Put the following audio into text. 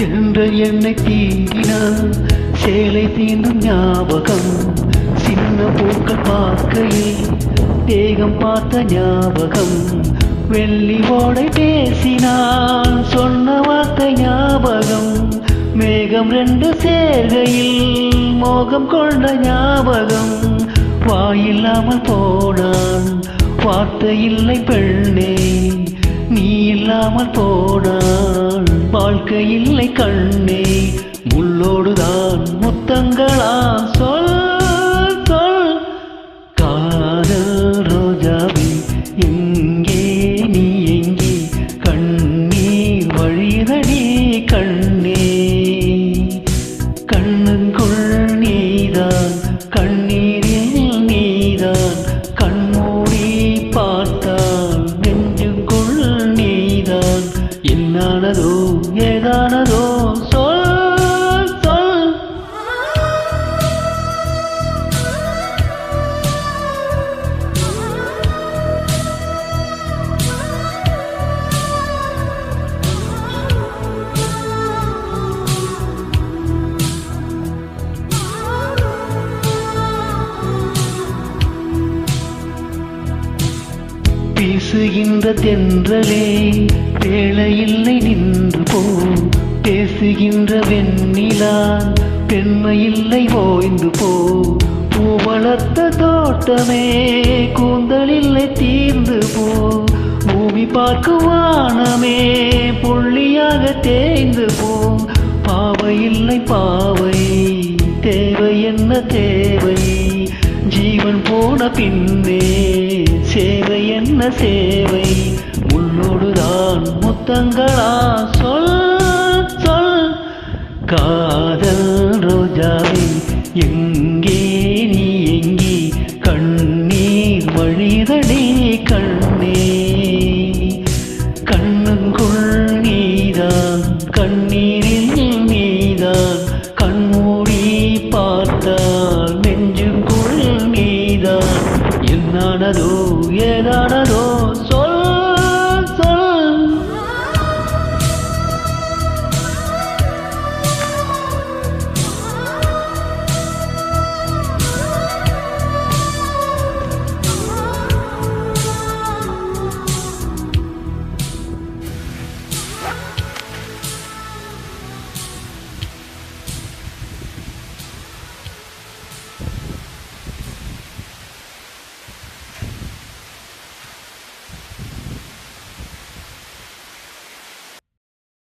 என்ற என்னை தீண்டினான் சேலை தீண்டும் ஞாபகம் சின்ன பூக்கள் பார்க்கையில் தேகம் பார்த்த ஞாபகம் வெள்ளி ஓடை பேசினான் சொன்ன வார்த்தை ஞாபகம் மேகம் ரெண்டு சேர்கையில் மோகம் கொண்ட ஞாபகம் வாயில்லாமல் போனான் வார்த்தை இல்லை பெண்ணே நீ இல்லாமல் போனான் வாழ்க்கை இல்லை கண்ணே முள்ளோடுதான் முத்தங்களா சொல் சொல் காதல் ரோஜாவே எங்கே நீ எங்கே கண்ணீர் வழிதடி கண்ணே கண்ணுக்குள் நீதான் கண்ணீரில் நீதான் கண்மூடி பார்த்தான் நெஞ்சுக்குள் நீதான் என்னானதோ ஏதானதோ சொல் சொல் வீசுகின்ற தென்றலே வேளையில்லை நின்று போ பேசுகின்ற வெண்ணிலா பெண்மையில்லை ஓய்ந்து போ பூ வளர்த்த தோட்டமே கூந்தலில்லை தீர்ந்து போ பூமி பார்க்கும் வானமே புள்ளியாக தேய்ந்து போ பாவை இல்லை பாவை தேவை என்ன தேவை ஜீவன் போன பின்னே சேவை என்ன சேவை முள்ளோடுதான் முத்தங்களா சொல் சொல் காதல் ரோஜாவே எங்கே